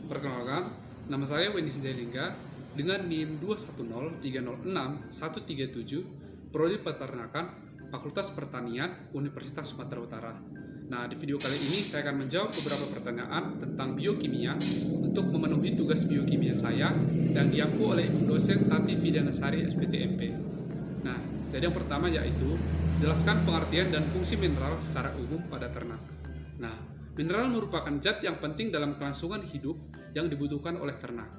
Perkenalkan, nama saya Wendy Sinjalingga dengan NIM 210306137, Prodi Peternakan, Fakultas Pertanian, Universitas Sumatera Utara. Nah, di video kali ini saya akan menjawab beberapa pertanyaan tentang biokimia untuk memenuhi tugas biokimia saya yang diampu oleh Ibu dosen Tati Vidianasari SPTMP. Nah, jadi yang pertama yaitu jelaskan pengertian dan fungsi mineral secara umum pada ternak. Nah, mineral merupakan zat yang penting dalam kelangsungan hidup yang dibutuhkan oleh ternak,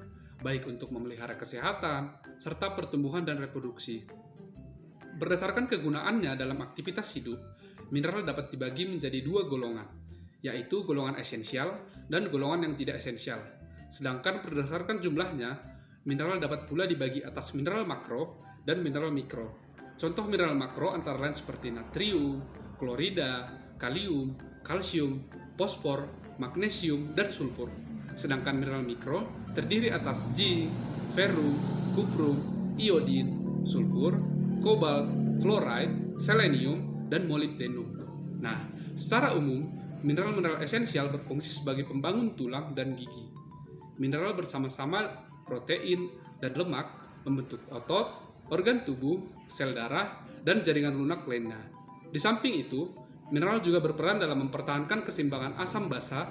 baik untuk memelihara kesehatan, serta pertumbuhan dan reproduksi. Berdasarkan kegunaannya dalam aktivitas hidup, mineral dapat dibagi menjadi dua golongan, yaitu golongan esensial dan golongan yang tidak esensial. Sedangkan berdasarkan jumlahnya, mineral dapat pula dibagi atas mineral makro dan mineral mikro. Contoh mineral makro antara lain seperti natrium, klorida, kalium, kalsium, fosfor, magnesium, dan sulfur. Sedangkan mineral mikro terdiri atas zinc, ferrum, kuprum, iodin, sulfur, kobalt, fluoride, selenium, dan molybdenum. Nah, secara umum, mineral-mineral esensial berfungsi sebagai pembangun tulang dan gigi. Mineral bersama-sama protein dan lemak membentuk otot, organ tubuh, sel darah, dan jaringan lunak lainnya. Di samping itu, mineral juga berperan dalam mempertahankan keseimbangan asam basa,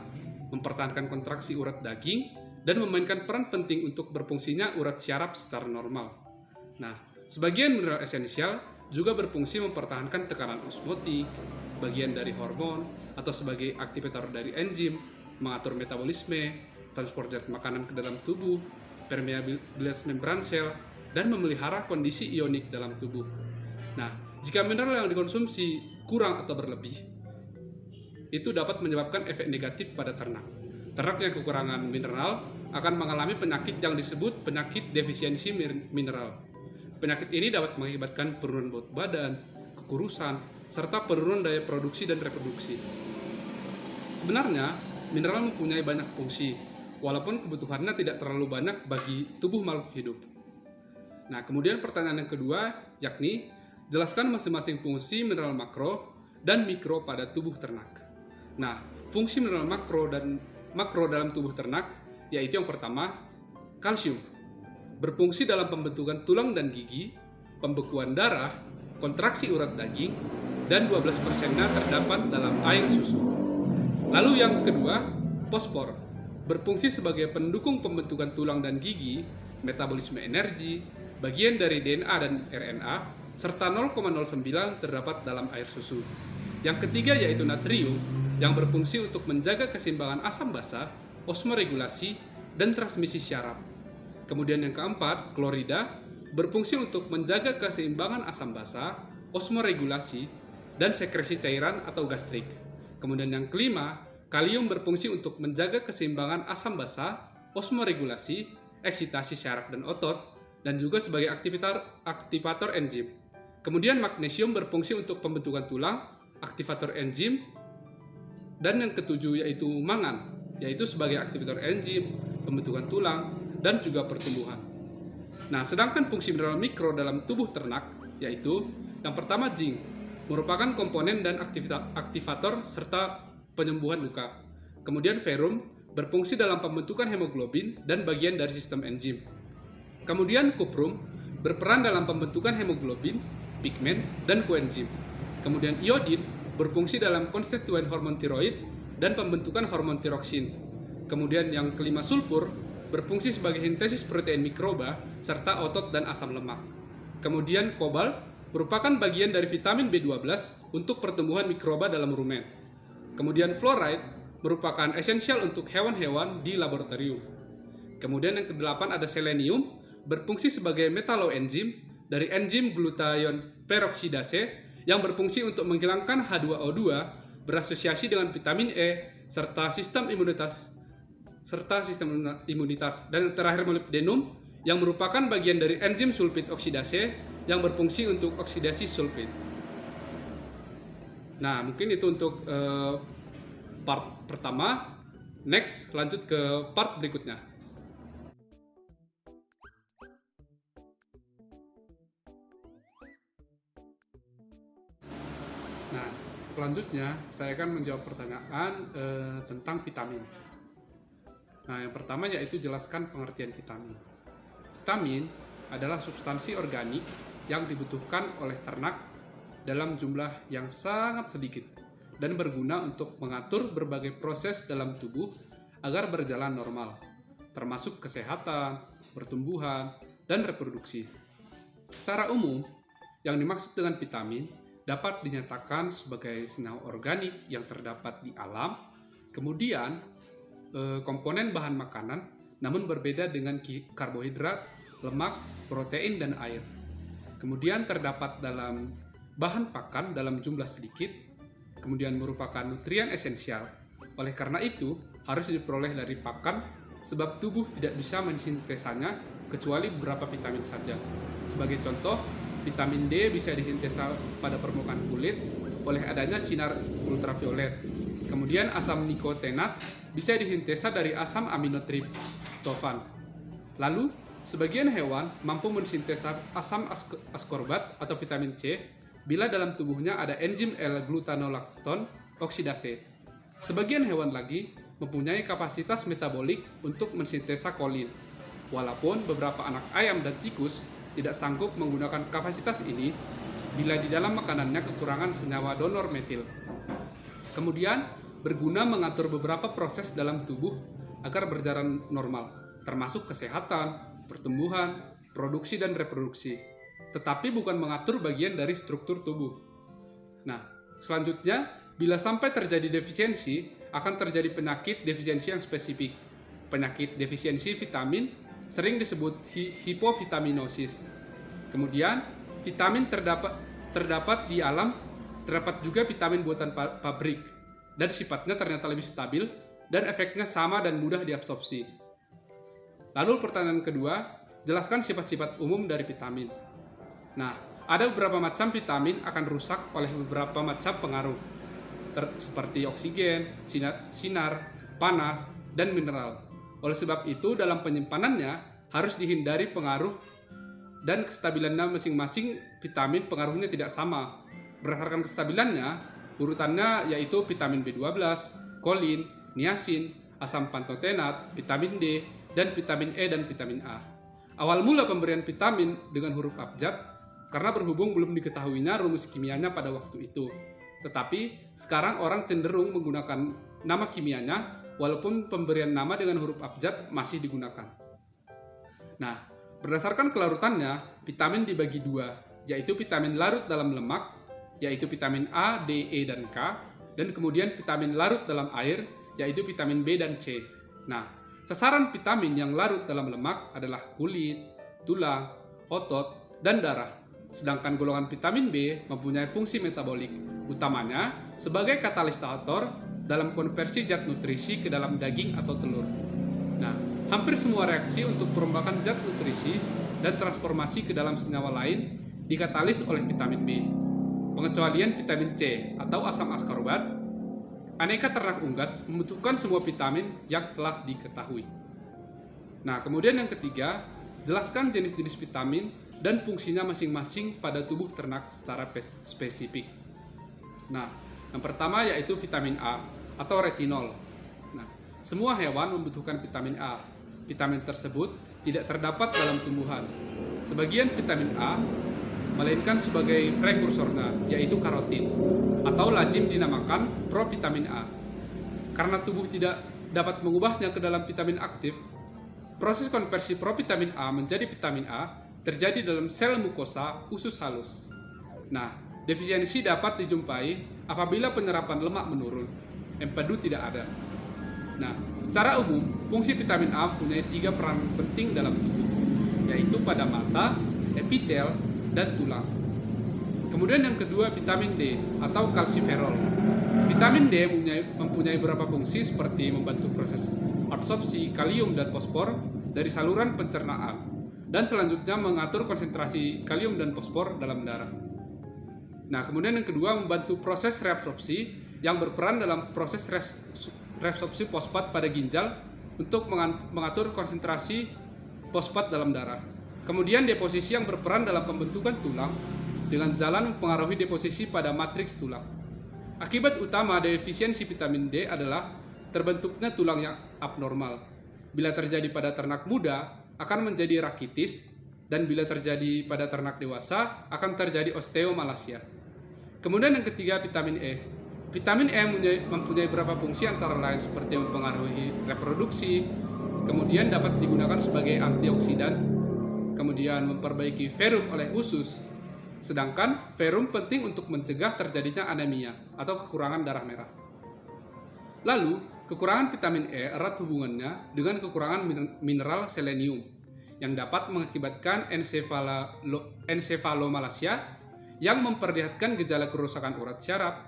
mempertahankan kontraksi urat daging, dan memainkan peran penting untuk berfungsinya urat syaraf secara normal. Nah, sebagian mineral esensial juga berfungsi mempertahankan tekanan osmotik, bagian dari hormon, atau sebagai aktivator dari enzim, mengatur metabolisme, transport zat makanan ke dalam tubuh, permeabilitas membran sel, dan memelihara kondisi ionik dalam tubuh. Nah, jika mineral yang dikonsumsi kurang atau berlebih, itu dapat menyebabkan efek negatif pada ternak. Ternak yang kekurangan mineral akan mengalami penyakit yang disebut penyakit defisiensi mineral. Penyakit ini dapat mengakibatkan penurunan berat badan, kekurusan, serta penurunan daya produksi dan reproduksi. Sebenarnya, mineral mempunyai banyak fungsi, walaupun kebutuhannya tidak terlalu banyak bagi tubuh makhluk hidup. Nah, kemudian pertanyaan yang kedua, yakni jelaskan masing-masing fungsi mineral makro dan mikro pada tubuh ternak. Nah, fungsi mineral makro dalam tubuh ternak yaitu yang pertama, kalsium. Berfungsi dalam pembentukan tulang dan gigi, pembekuan darah, kontraksi urat daging, dan 12%-nya terdapat dalam air susu. Lalu yang kedua, fosfor. Berfungsi sebagai pendukung pembentukan tulang dan gigi, metabolisme energi, bagian dari DNA dan RNA, serta 0,09 terdapat dalam air susu. Yang ketiga yaitu natrium, yang berfungsi untuk menjaga keseimbangan asam basa, osmoregulasi, dan transmisi syaraf. Kemudian yang keempat, klorida, berfungsi untuk menjaga keseimbangan asam basa, osmoregulasi, dan sekresi cairan atau gastrik. Kemudian yang kelima, kalium berfungsi untuk menjaga keseimbangan asam basa, osmoregulasi, eksitasi syaraf dan otot, dan juga sebagai aktivator enzim. Kemudian magnesium berfungsi untuk pembentukan tulang, aktivator enzim, dan yang ketujuh yaitu mangan, yaitu sebagai aktivator enzim, pembentukan tulang, dan juga pertumbuhan. Nah, sedangkan fungsi mineral mikro dalam tubuh ternak yaitu yang pertama zinc, merupakan komponen dan aktivator serta penyembuhan luka. Kemudian ferrum berfungsi dalam pembentukan hemoglobin dan bagian dari sistem enzim. Kemudian kuprum berperan dalam pembentukan hemoglobin, pigmen, dan koenzim. Kemudian iodin berfungsi dalam konstituen hormon tiroid dan pembentukan hormon tiroksin. Kemudian yang kelima sulfur berfungsi sebagai sintesis protein mikroba serta otot dan asam lemak. Kemudian kobalt merupakan bagian dari vitamin B12 untuk pertumbuhan mikroba dalam rumen. Kemudian fluoride merupakan esensial untuk hewan-hewan di laboratorium. Kemudian yang kedelapan ada selenium, berfungsi sebagai metaloenzim dari enzim glutathione peroksidase yang berfungsi untuk menghilangkan H2O2 berasosiasi dengan vitamin E serta sistem imunitas. Dan yang terakhir molybdenum yang merupakan bagian dari enzim sulfit oksidase yang berfungsi untuk oksidasi sulfit. Nah, mungkin itu untuk part pertama. Next, lanjut ke part berikutnya. Nah, selanjutnya saya akan menjawab pertanyaan tentang vitamin. Nah, yang pertama yaitu jelaskan pengertian vitamin. Vitamin adalah substansi organik yang dibutuhkan oleh ternak dalam jumlah yang sangat sedikit dan berguna untuk mengatur berbagai proses dalam tubuh agar berjalan normal, termasuk kesehatan, pertumbuhan, dan reproduksi. Secara umum, yang dimaksud dengan vitamin dapat dinyatakan sebagai senyawa organik yang terdapat di alam, kemudian komponen bahan makanan, namun berbeda dengan karbohidrat, lemak, protein, dan air. Kemudian terdapat dalam bahan pakan dalam jumlah sedikit, kemudian merupakan nutrien esensial. Oleh karena itu, harus diperoleh dari pakan, sebab tubuh tidak bisa mensintesanya kecuali beberapa vitamin saja. Sebagai contoh, vitamin D bisa disintesa pada permukaan kulit oleh adanya sinar ultraviolet. Kemudian asam nikotinat bisa disintesa dari asam aminotriptofan. Lalu, sebagian hewan mampu mensintesa asam ascorbat atau vitamin C bila dalam tubuhnya ada enzim L-glutanolactone oksidase. Sebagian hewan lagi mempunyai kapasitas metabolik untuk mensintesa kolin. Walaupun beberapa anak ayam dan tikus tidak sanggup menggunakan kapasitas ini bila di dalam makanannya kekurangan senyawa donor metil. Kemudian, berguna mengatur beberapa proses dalam tubuh agar berjalan normal, termasuk kesehatan, pertumbuhan, produksi, dan reproduksi, tetapi bukan mengatur bagian dari struktur tubuh. Nah, selanjutnya, bila sampai terjadi defisiensi, akan terjadi penyakit defisiensi yang spesifik. Penyakit defisiensi vitamin sering disebut hipovitaminosis. Kemudian, vitamin terdapat di alam, terdapat juga vitamin buatan pabrik, dan sifatnya ternyata lebih stabil, dan efeknya sama dan mudah diabsorpsi. Lalu pertanyaan kedua, jelaskan sifat-sifat umum dari vitamin. Nah, ada beberapa macam vitamin akan rusak oleh beberapa macam pengaruh, seperti oksigen, sinar, panas, dan mineral. Oleh sebab itu, dalam penyimpanannya harus dihindari pengaruh dan kestabilannya masing-masing vitamin pengaruhnya tidak sama. Berdasarkan kestabilannya, urutannya yaitu vitamin B12, kolin, niacin, asam pantotenat, vitamin D, dan vitamin E dan vitamin A. Awal mula pemberian vitamin dengan huruf abjad karena berhubung belum diketahuinya rumus kimianya pada waktu itu. Tetapi sekarang orang cenderung menggunakan nama kimianya walaupun pemberian nama dengan huruf abjad masih digunakan. Nah, berdasarkan kelarutannya, vitamin dibagi dua, yaitu vitamin larut dalam lemak, yaitu vitamin A, D, E, dan K, dan kemudian vitamin larut dalam air, yaitu vitamin B dan C. Nah, sasaran vitamin yang larut dalam lemak adalah kulit, tulang, otot, dan darah. Sedangkan golongan vitamin B mempunyai fungsi metabolik, utamanya sebagai katalisator dalam konversi zat nutrisi ke dalam daging atau telur. Nah, hampir semua reaksi untuk perombakan zat nutrisi dan transformasi ke dalam senyawa lain dikatalis oleh vitamin B. Pengecualian vitamin C atau asam ascorbat, aneka ternak unggas membutuhkan semua vitamin yang telah diketahui. Nah, kemudian yang ketiga, jelaskan jenis-jenis vitamin dan fungsinya masing-masing pada tubuh ternak secara spesifik. Nah, yang pertama yaitu vitamin A atau retinol. Nah, semua hewan membutuhkan vitamin A. Vitamin tersebut tidak terdapat dalam tumbuhan. Sebagian vitamin A melainkan sebagai prekursornya, yaitu karotin, atau lazim dinamakan provitamin A. Karena tubuh tidak dapat mengubahnya ke dalam vitamin aktif, proses konversi provitamin A menjadi vitamin A terjadi dalam sel mukosa usus halus. Nah, defisiensi dapat dijumpai apabila penyerapan lemak menurun, empedu tidak ada. Nah, secara umum, fungsi vitamin A mempunyai 3 peran penting dalam tubuh, yaitu pada mata, epitel, dan tulang. Kemudian yang kedua, vitamin D atau kalsiferol. Vitamin D mempunyai beberapa fungsi seperti membantu proses absorpsi kalium dan fosfor dari saluran pencernaan, dan selanjutnya mengatur konsentrasi kalium dan fosfor dalam darah. Nah, kemudian yang kedua, membantu proses reabsorpsi yang berperan dalam proses reabsorpsi fosfat pada ginjal untuk mengatur konsentrasi fosfat dalam darah. Kemudian deposisi yang berperan dalam pembentukan tulang dengan jalan mempengaruhi deposisi pada matriks tulang. Akibat utama defisiensi vitamin D adalah terbentuknya tulang yang abnormal. Bila terjadi pada ternak muda, akan menjadi rakitis, dan bila terjadi pada ternak dewasa, akan terjadi osteomalacia. Kemudian yang ketiga, vitamin E. Vitamin E mempunyai beberapa fungsi antara lain seperti mempengaruhi reproduksi, kemudian dapat digunakan sebagai antioksidan, kemudian memperbaiki verum oleh usus, sedangkan verum penting untuk mencegah terjadinya anemia atau kekurangan darah merah. Lalu, kekurangan vitamin E erat hubungannya dengan kekurangan mineral selenium yang dapat mengakibatkan encephalomalacia yang memperlihatkan gejala kerusakan urat syaraf,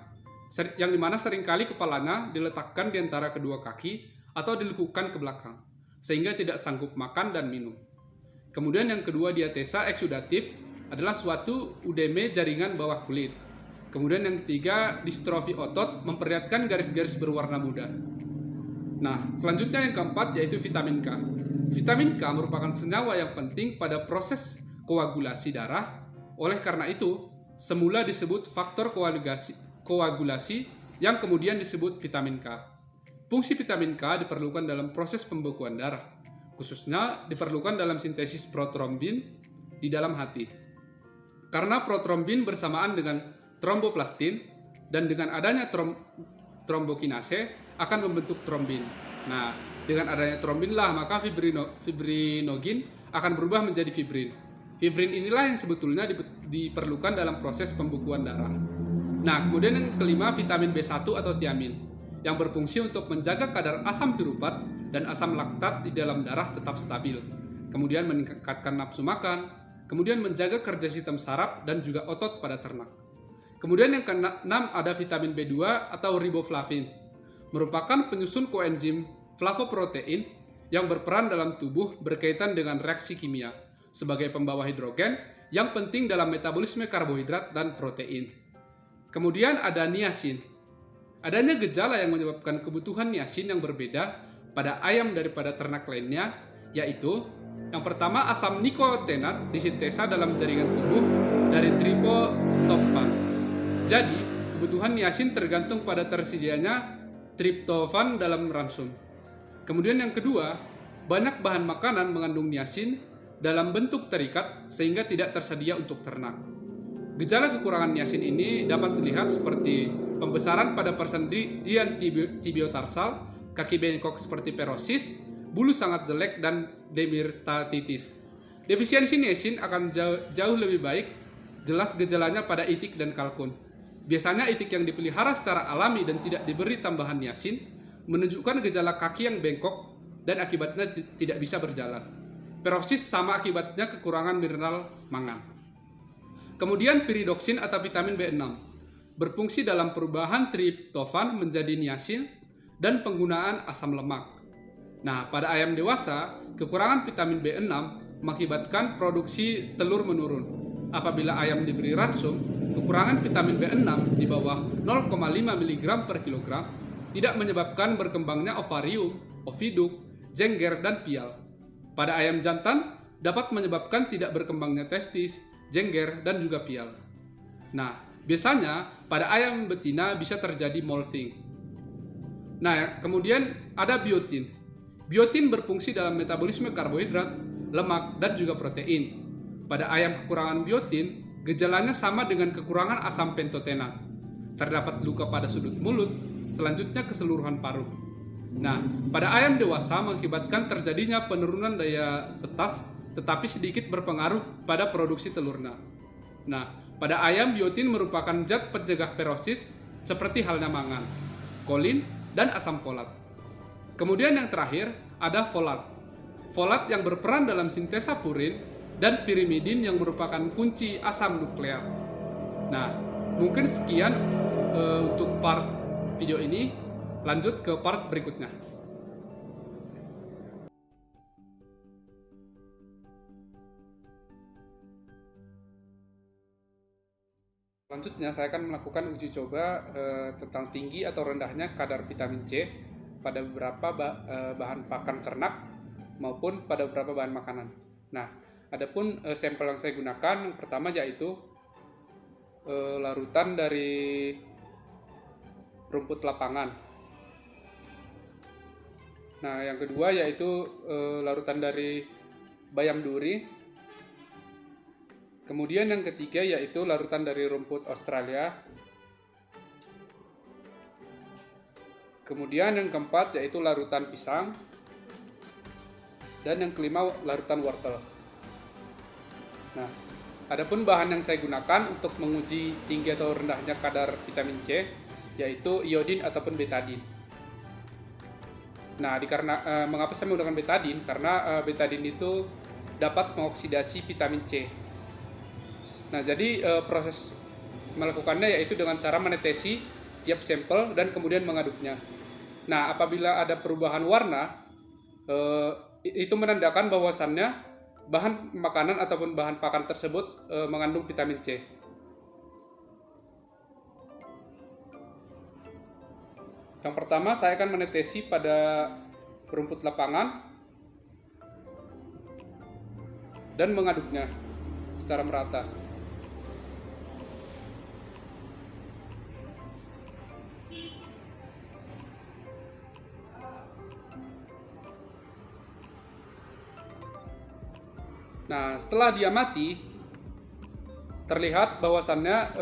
yang dimana seringkali kepalanya diletakkan di antara kedua kaki atau dilekukan ke belakang, sehingga tidak sanggup makan dan minum. Kemudian yang kedua, diatesa eksudatif adalah suatu udeme jaringan bawah kulit. Kemudian yang ketiga, distrofi otot memperlihatkan garis-garis berwarna muda. Nah, selanjutnya yang keempat yaitu vitamin K. Vitamin K merupakan senyawa yang penting pada proses koagulasi darah. Oleh karena itu, semula disebut faktor koagulasi yang kemudian disebut vitamin K. Fungsi vitamin K diperlukan dalam proses pembekuan darah, khususnya diperlukan dalam sintesis protrombin di dalam hati. Karena protrombin bersamaan dengan tromboplastin dan dengan adanya trombokinase akan membentuk trombin. Nah, dengan adanya trombin lah maka fibrinogin akan berubah menjadi fibrin. Fibrin inilah yang sebetulnya diperlukan dalam proses pembekuan darah. Nah, kemudian yang kelima, vitamin B1 atau tiamin, yang berfungsi untuk menjaga kadar asam piruvat dan asam laktat di dalam darah tetap stabil, kemudian meningkatkan nafsu makan, kemudian menjaga kerja sistem saraf dan juga otot pada ternak. Kemudian yang keenam ada vitamin B2 atau riboflavin, merupakan penyusun koenzim flavoprotein yang berperan dalam tubuh berkaitan dengan reaksi kimia sebagai pembawa hidrogen yang penting dalam metabolisme karbohidrat dan protein. Kemudian ada niacin. Adanya gejala yang menyebabkan kebutuhan niacin yang berbeda pada ayam daripada ternak lainnya, yaitu yang pertama, asam nikotinat disintesa dalam jaringan tubuh dari triptofan. Jadi, kebutuhan niacin tergantung pada tersedianya triptofan dalam ransum. Kemudian yang kedua, banyak bahan makanan mengandung niacin dalam bentuk terikat sehingga tidak tersedia untuk ternak. Gejala kekurangan niacin ini dapat dilihat seperti pembesaran pada persendian tibiotarsal, kaki bengkok seperti perosis, bulu sangat jelek, dan dermatitis. Defisiensi niacin akan jauh lebih baik jelas gejalanya pada itik dan kalkun. Biasanya itik yang dipelihara secara alami dan tidak diberi tambahan niacin menunjukkan gejala kaki yang bengkok dan akibatnya tidak bisa berjalan. Perosis sama akibatnya kekurangan mineral mangan. Kemudian piridoksin atau vitamin B6 berfungsi dalam perubahan triptofan menjadi niacin dan penggunaan asam lemak. Nah, pada ayam dewasa, kekurangan vitamin B6 mengakibatkan produksi telur menurun. Apabila ayam diberi ransum, kekurangan vitamin B6 di bawah 0,5 mg per kilogram tidak menyebabkan berkembangnya ovarium, oviduk, jengger, dan pial. Pada ayam jantan dapat menyebabkan tidak berkembangnya testis, jengger, dan juga pial. Nah, biasanya pada ayam betina bisa terjadi molting. Nah, kemudian ada biotin. Biotin berfungsi dalam metabolisme karbohidrat, lemak, dan juga protein. Pada ayam kekurangan biotin, gejalanya sama dengan kekurangan asam pentotenat. Terdapat luka pada sudut mulut, selanjutnya keseluruhan paruh. Nah, pada ayam dewasa mengakibatkan terjadinya penurunan daya tetas, tetapi sedikit berpengaruh pada produksi telurnya. Nah, pada ayam biotin merupakan zat pencegah perosis seperti halnya mangan, kolin, dan asam folat. Kemudian yang terakhir ada folat. Folat yang berperan dalam sintesa purin dan pirimidin yang merupakan kunci asam nukleat. Nah, mungkin sekian untuk part video ini. Lanjut ke part berikutnya. Selanjutnya saya akan melakukan uji coba tentang tinggi atau rendahnya kadar vitamin C pada beberapa bahan pakan ternak maupun pada beberapa bahan makanan. Nah, adapun sampel yang saya gunakan yang pertama yaitu larutan dari rumput lapangan. Nah, yang kedua yaitu larutan dari bayam duri. Kemudian yang ketiga yaitu larutan dari rumput Australia. Kemudian yang keempat yaitu larutan pisang. Dan yang kelima larutan wortel. Nah, adapun bahan yang saya gunakan untuk menguji tinggi atau rendahnya kadar vitamin C yaitu iodin ataupun betadin. Nah, mengapa saya menggunakan betadin? Karena betadin itu dapat mengoksidasi vitamin C. Nah, jadi proses melakukannya yaitu dengan cara menetesi tiap sampel dan kemudian mengaduknya. Nah, apabila ada perubahan warna, itu menandakan bahwasannya bahan makanan ataupun bahan pakan tersebut mengandung vitamin C. Yang pertama, saya akan menetesi pada rumput lapangan dan mengaduknya secara merata. Nah, setelah dia mati, terlihat bahwasannya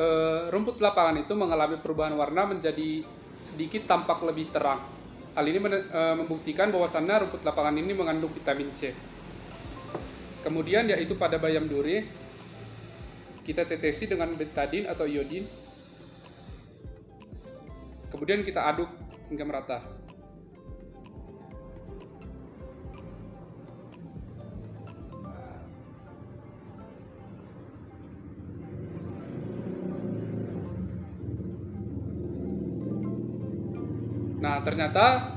rumput lapangan itu mengalami perubahan warna menjadi sedikit tampak lebih terang. Hal ini membuktikan bahwasannya rumput lapangan ini mengandung vitamin C. Kemudian yaitu pada bayam duri, kita tetesi dengan betadin atau iodin. Kemudian kita aduk hingga merata. Nah, ternyata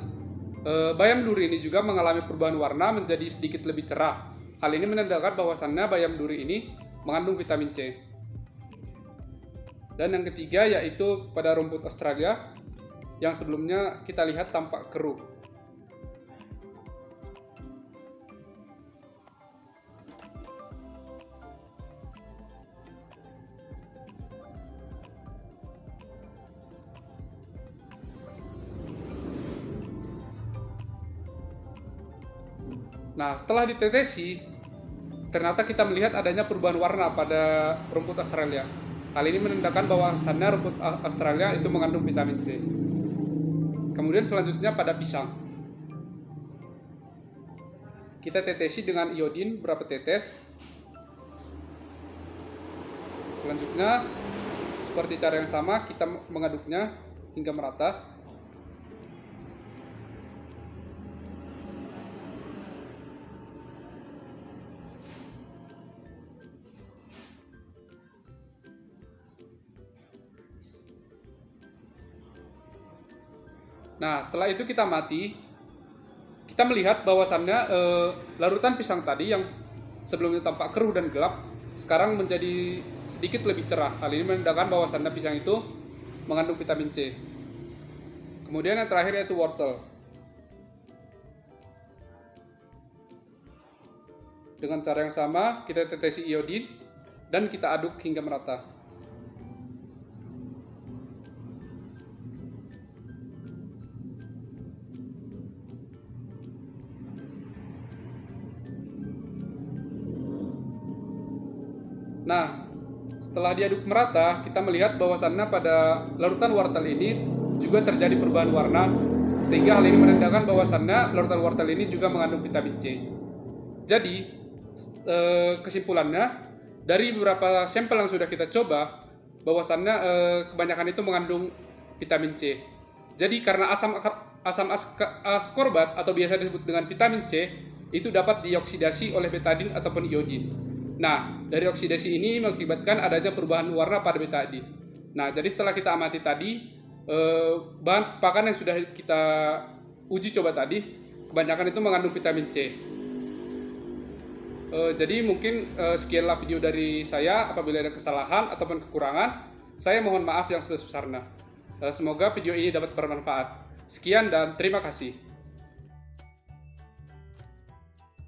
bayam duri ini juga mengalami perubahan warna menjadi sedikit lebih cerah. Hal ini menandakan bahwasannya bayam duri ini mengandung vitamin C. Dan yang ketiga yaitu pada rumput Australia yang sebelumnya kita lihat tampak keruh. Nah, setelah ditetesi, ternyata kita melihat adanya perubahan warna pada rumput Australia. Hal ini menandakan bahwasannya rumput Australia itu mengandung vitamin C. Kemudian selanjutnya pada pisang. Kita tetesi dengan iodin berapa tetes. Selanjutnya, seperti cara yang sama, kita mengaduknya hingga merata. Nah, setelah itu kita melihat bahwasannya larutan pisang tadi yang sebelumnya tampak keruh dan gelap, sekarang menjadi sedikit lebih cerah. Hal ini menandakan bahwasannya pisang itu mengandung vitamin C. Kemudian yang terakhir yaitu wortel. Dengan cara yang sama, kita tetesi iodin dan kita aduk hingga merata. Nah, setelah diaduk merata, kita melihat bahwasannya pada larutan wortel ini juga terjadi perubahan warna, sehingga hal ini menandakan bahwasannya larutan wortel ini juga mengandung vitamin C. Jadi, kesimpulannya, dari beberapa sampel yang sudah kita coba, bahwasannya kebanyakan itu mengandung vitamin C. Jadi, karena asam ascorbat atau biasa disebut dengan vitamin C, itu dapat dioksidasi oleh betadin ataupun iodin. Nah, dari oksidasi ini mengakibatkan adanya perubahan warna pada betadin. Nah, jadi setelah kita amati tadi, bahan pakan yang sudah kita uji coba tadi, kebanyakan itu mengandung vitamin C. Jadi mungkin sekianlah video dari saya. Apabila ada kesalahan ataupun kekurangan, saya mohon maaf yang sebesar-besarnya. Semoga video ini dapat bermanfaat. Sekian dan terima kasih.